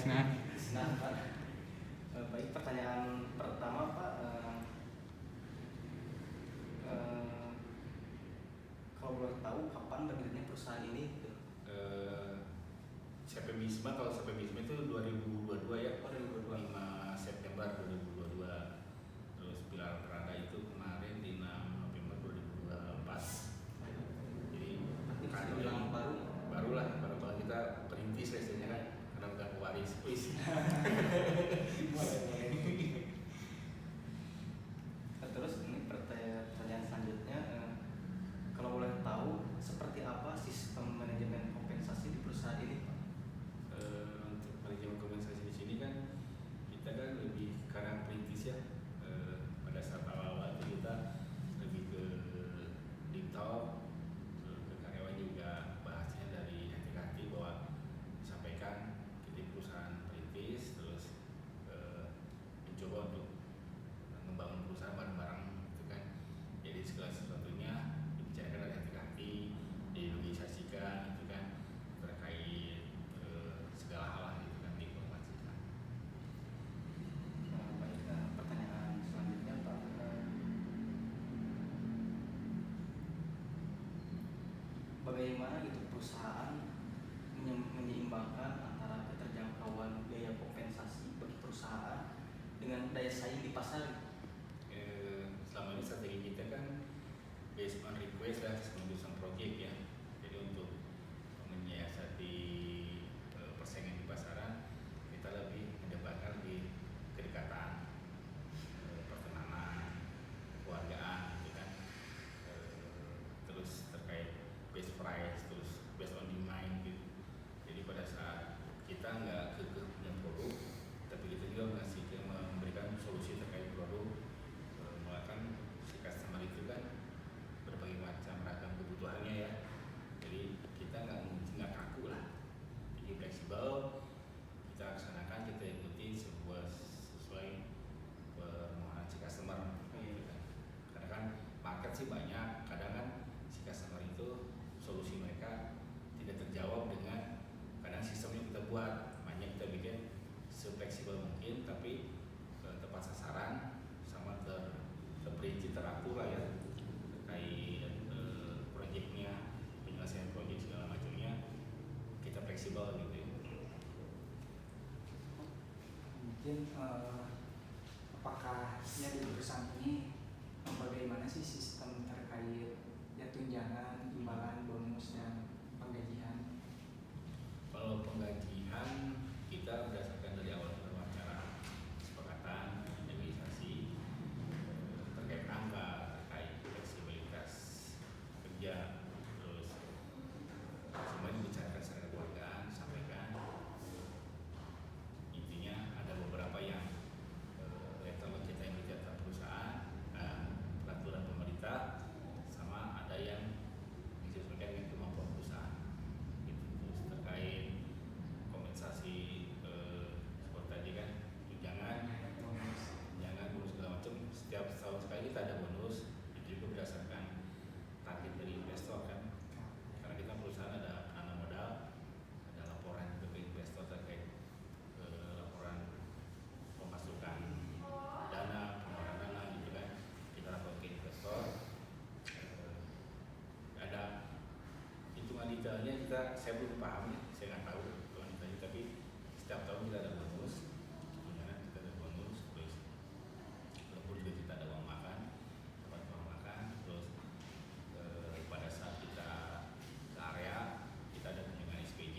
Krisna. Nah, Pak, baik, pertanyaan pertama Pak, kalau boleh tahu kapan berdirinya perusahaan ini? Gitu? CP Bisma, kalau CP Bisma itu 2022 ya, Oh, 2022. 5 September 2022. Terus Pilar Prada itu kemarin di 6 November 2024. Jadi Bisa dibilang baru kalau kita perintis biasanya kan, karena udah pewaris. Terus ini pertanyaan selanjutnya, kalau boleh tahu seperti apa sistem manajemen kompensasi di perusahaan ini, Pak? Untuk manajemen kompensasi di sini kan kita kan lebih karena perintis ya. Pada saat awal itu kita lebih ke deep talk, ke karyawan juga bahasnya dari hati-hati bahwa disampaikan kita perusahaan perintis, terus mencoba untuk membangun perusahaan bareng-bareng gitu kan. Jadi segala sesuatunya dibicarakan dari hati-hati, dinegosiasikan gitu kan, terkait segala hal gitu kan, diinformasikan. Baik, pertanyaan selanjutnya Pak, bagaimana gitu perusahaan menyeimbangkan antara keterjangkauan biaya kompensasi bagi perusahaan dengan daya saing di pasar? Selama ini strategi kita kan based on request lah, keputusan project ya. Jadi untuk menyiasati persaingan di pasaran, kita lebih mendebatkan di kedekatan, pertenanan, keluargaan gitu kan. Terus terkait best price, terus based on demand gitu. Jadi pada saat kita nggak kekeh punya produk, tapi kita juga memberikan solusi terkait produk, melakukan si customer itu kan berbagai macam ragam kebutuhannya ya. Jadi kita nggak kaku lah, jadi fleksibel, kita laksanakan, kita ikuti sesuai permohonan si customer gitu kan. Karena kan market sih banyak, kadang kan si customer itu solusi mereka tidak terjawab dengan kadang sistem yang kita buat, makanya kita bikin sefleksibel mungkin tapi tepat sasaran sama terperinci, teratur lah ya terkait proyeknya, penyelesaian proyek segala macamnya kita fleksibel gitu ya. Mungkin apakah ya di perusahaan ini bagaimana sih sistem terkait ya tunjangan, imbalan, bonus dan penggajian? Kalau penggajian kita berdasarkan dari awal wawancara, kesepakatan, negosiasi terkait angka, terkait fleksibilitas kerja, terus semuanya dibicarakan secara keluargaan, sampaikan. Intinya ada beberapa yang level kita yang dicatat perusahaan, peraturan pemerintah, sama ada yang disesuaikan dengan kemampuan perusahaan. Gitu. Terus terkait kompensasi seperti tadi kan, tunjangan, bonus segala macam, setiap tahun sekali kita ada bonus. Itu juga berdasarkan target dari investor kan, karena kita perusahaan ada penanam modal, ada laporan juga ke investor terkait laporan pemasukan dana, pengeluaran dana gitu kan, kita lapor ke investor. Ada hitungan detailnya saya belum paham ya, saya nggak tahu hitungan detailnya, tapi setiap tahun kita ada bonus, kita ada bonus, terus walaupun juga kita ada uang makan, tempat uang makan, terus pada saat kita ke area kita ada tunjangan SPJ,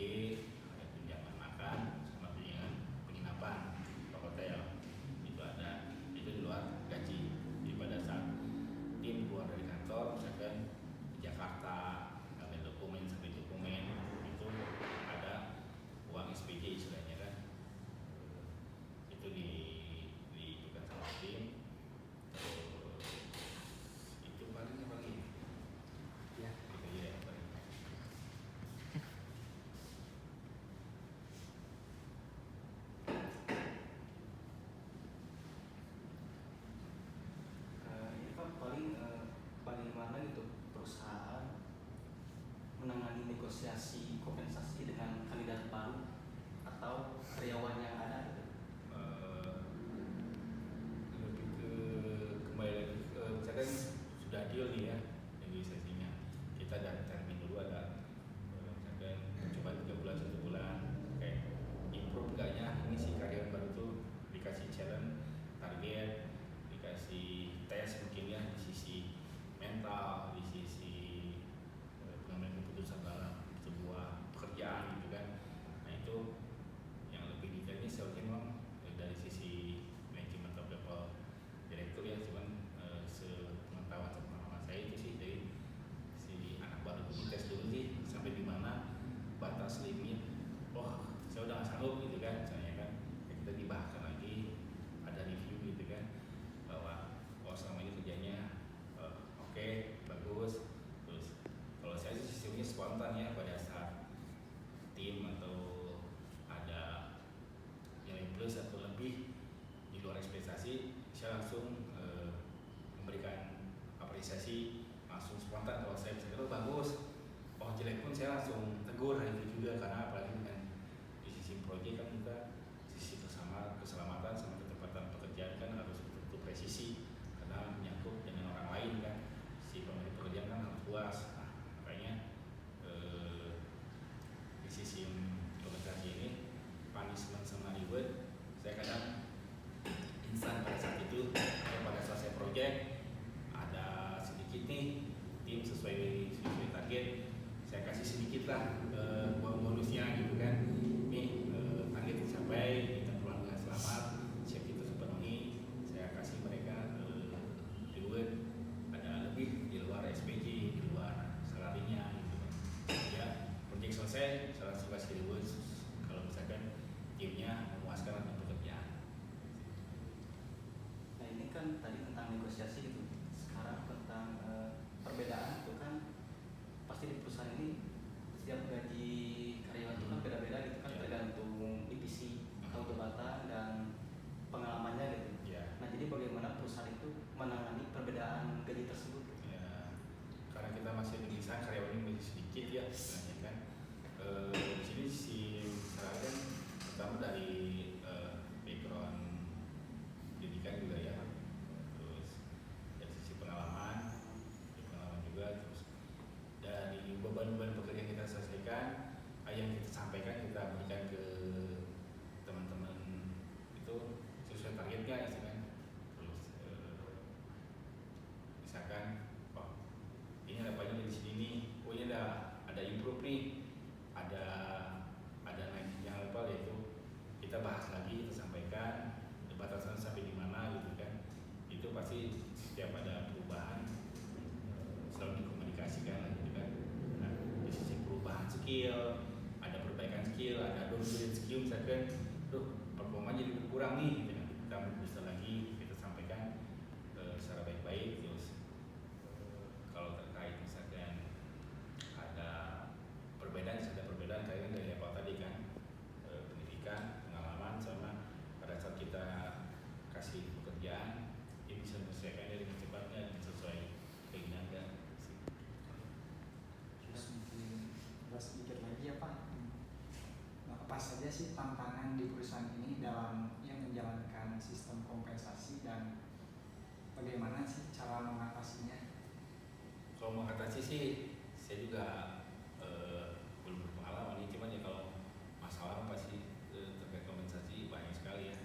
ada tunjangan makan, sama tunjangan penginapan, hotel itu ada, itu di luar gaji. Jadi pada saat tim keluar dari kantor, misalkan di Jakarta ngambil dokumen sampai dokumen itu ada uang SPJ istilahnya kan, itu diberikan sama tim. Itu paling Ya. gitu ya paling. Ini Pak, bagaimana gitu perusahaan menangani negosiasi kompensasi dengan kandidat baru atau karyawan yang ada gitu? Lebih ke kembali lagi misalkan sudah deal nih ya negosiasinya, kita ada termin dulu, ada misalkan coba 3 bulan 1 bulan kayak improve enggaknya ini si karyawan baru tuh, dikasih challenge, target, dikasih tes mungkin ya di sisi mental, di sisi pengambilan keputusan dalam sebuah pekerjaan gitu kan. Nah itu yang lebih detailnya seharusnya memang dari sisi manajemen top level direktur ya, cuman sepengetahuan saya itu sih dari si anak baru itu dites dulu sih sampai di mana batas limit, oh saya udah nggak sanggup gitu kan, misalnya kan ya kita dibahaskan lagi, ada review gitu kan, bahwa oh selama ini kerjanya oke, bagus. Terus kalau saya sih sistemnya spontan ya, pada saat tim atau ada nilai plus atau lebih di luar ekspektasi, saya langsung memberikan apresiasi langsung spontan. Kalau saya bisa bagus, oh jelek pun saya langsung tegur hari itu juga, karena apalagi dengan di sisi proyek kan kita sisi keselamatan sama ketepatan pekerjaan kan harus betul-betul presisi, karena menyangkut dengan orang lain kan, si pemilik pekerjaan kan harus puas. Nah, makanya di sisi implementasi ini punishment sama reward saya kadang instan pada saat itu, pada selesai proyek ada sedikit nih tim sesuai target, saya kasih sedikit lah bonusnya gitu kan, nih target tercapai, kita pulang dengan selamat, siap kita terpenuhi, saya kasih mereka reward, ada lebih di luar SPJ, di luar salarinya gitu kan. Ya proyek selesai, saya langsung kasih reward kalau misalkan timnya memuaskan dengan pekerjaan. Nah ini kan tadi tentang negosiasi gitu, sekarang tentang perbedaan itu kan pasti di perusahaan ini setiap gaji karyawan itu kan beda-beda gitu kan, tergantung divisi atau jabatan dan pengalamannya gitu. Nah jadi bagaimana perusahaan itu menangani perbedaan gaji tersebut? Ya, karena kita masih mengisahkan karyawan ini masih sedikit ya sebenarnya kan. Di sini si misalkan pertama dari background pendidikan juga ya, terus dari sisi pengalaman juga, terus dari beban-beban pekerjaan kita selesaikan, yang kita sampaikan kita berikan ke teman-teman itu sesuai targetnya ya kan. Terus misalkan oh ini ada banyak di sini nih, oh ini ada improve nih, ada naik yang level, yaitu kita bahas lagi, kita sampaikan batasan sampai di mana gitu kan. Itu pasti setiap ada perubahan selalu dikomunikasikan lah gitu kan. Nah, di sisi perubahan skill, ada perbaikan skill, ada downgrade skill, misalkan performa jadi berkurang nih gitu kan. Kita bisa lagi kita sampaikan secara baik-baik. Terus kalau terkait misalkan ada perbedaan kayak dari apa tadi kan, pendidikan, pengalaman, sama pada saat kita kasih pekerjaan dia bisa menyelesaikan dengan cepatnya dan sesuai keinginan kan. Terus mungkin sedikit lagi ya Pak, nah, apa saja sih tantangan di perusahaan ini dalam yang menjalankan sistem kompensasi dan bagaimana sih cara mengatasinya? Kalau mengatasi sih saya juga belum berpengalaman nih, cuman ya kalau masalah pasti terkait kompensasi banyak sekali ya,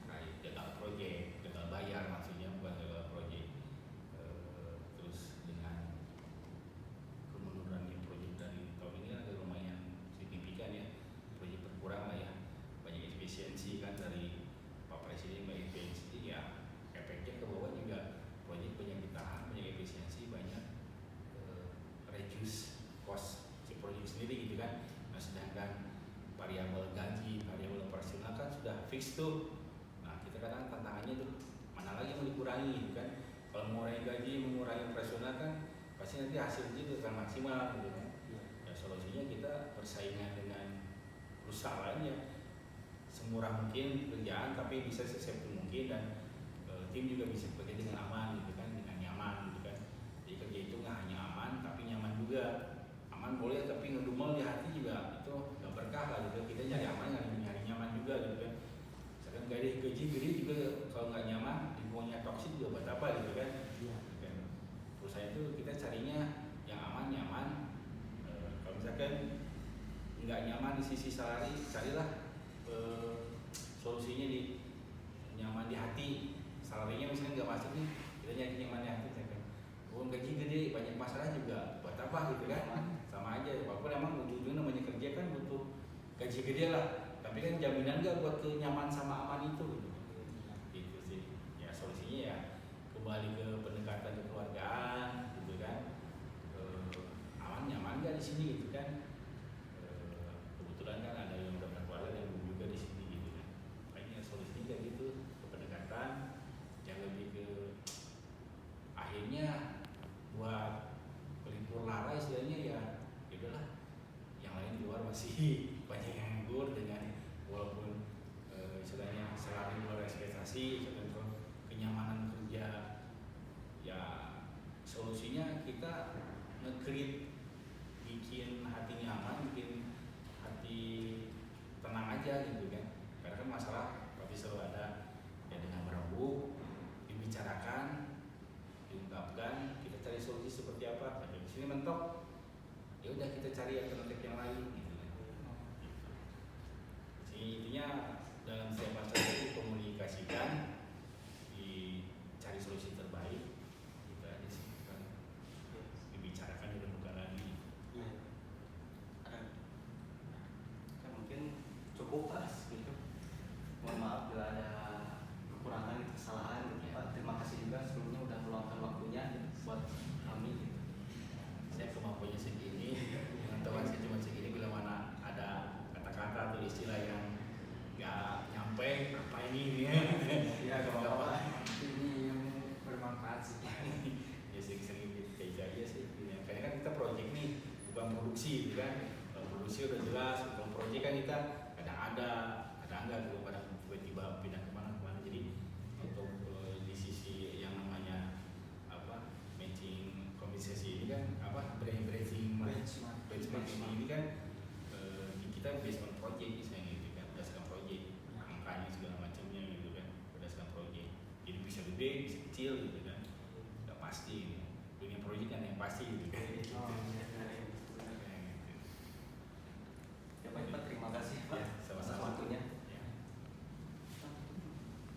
terkait gagal proyek, gagal bayar, maksudnya bukan gagal proyek, terus dengan kemunduran proyek dari tahun ini agak lumayan signifikan ya, proyek berkurang lah ya, banyak efisiensi kan dari Pak Presiden, banyak efisiensi ya, efeknya ke bawah juga proyek banyak ditahan, banyak efisiensi, banyak reduce cost si proyek sendiri gitu kan. Nah sedangkan variabel gaji, variabel operasional kan sudah fix tuh. Nah kita kadang tantangannya tuh mana lagi yang mau dikurangi gitu kan. Kalau mengurangi gaji, mengurangi operasional kan pasti nanti hasilnya itu akan maksimal gitu kan. Ya solusinya kita persaingan dengan perusahaan lainnya, semurah mungkin kerjaan tapi bisa sesepti mungkin, dan tim juga bisa bekerja dengan aman gitu kan, dengan nyaman gitu kan. Jadi kerja itu nggak hanya aman tapi nyaman juga. Aman boleh tapi ngedumel di hati juga itu nggak berkah lah gitu. Kita nyari aman nggak sisi salari carilah solusinya di nyaman di hati. Salarinya misalnya nggak masuk nih, kita nyari nyaman di hati kan. Uang gaji gede banyak masalah juga buat apa gitu kan, sama aja walaupun emang ujung-ujungnya namanya kerja kan butuh gaji gede lah, tapi kan jaminan nggak buat kenyaman sama aman itu gitu sih. Ya solusinya ya kembali ke pendekatan kekeluargaan gitu kan. Aman nyaman nggak di sini gitu kan. Kebetulan kan ada yang udah berkeluarga dan belum juga di sini gitu kan. Makanya solusinya kayak gitu, ke pendekatan yang lebih ke akhirnya buat pelipur lara istilahnya ya udahlah, yang lain di luar masih banyak yang nganggur dengan walaupun istilahnya selalu luar ekspektasi, contoh kenyamanan kerja ya solusinya kita nge-create, bikin hati nyaman, bikin hati tenang aja gitu kan. Karena kan masalah pasti selalu ada ya, dengan berembuk dibicarakan, diungkapkan, kita cari solusi seperti apa. Di sini mentok, ya udah kita cari alternatif yang lain gitu kan. Jadi intinya dalam setiap masalah itu komunikasikan, dicari solusi terbaik, gitu aja sih kan. Dibicarakan, direnungkan lagi. Iya. Ada. Ya, mungkin cukup Pak gitu. Mohon maaf bila ada kekurangan, kesalahan gitu Pak. Terima kasih juga sebelumnya udah meluangkan waktunya gitu, buat kami gitu. Saya kemampuannya segini, pengetahuan saya cuma segini. Bila mana ada kata-kata atau istilah yang nggak nyampe, apa ini ya? Ya gak apa-apa, ini yang bermanfaat sih. Ya sering-sering kayak aja sih. Karena kan kita project nih, bukan produksi gitu kan. Kalau produksi udah jelas, kalau project kan kita kadang ada enggak gitu, kadang tiba-tiba pindah kemana-kemana. Jadi untuk di sisi yang namanya apa matching kompensasi ini kan apa benchmarking ini kan kita based on project misalnya gitu kan, berdasarkan project, angkanya segala macamnya gitu kan, berdasarkan project. Jadi bisa gede, bisa kecil gitu kan, nggak pasti gitu. Dunia project kan yang pasti gitu kan. Oh, iya. Ya Pak, terima kasih Pak. Ya.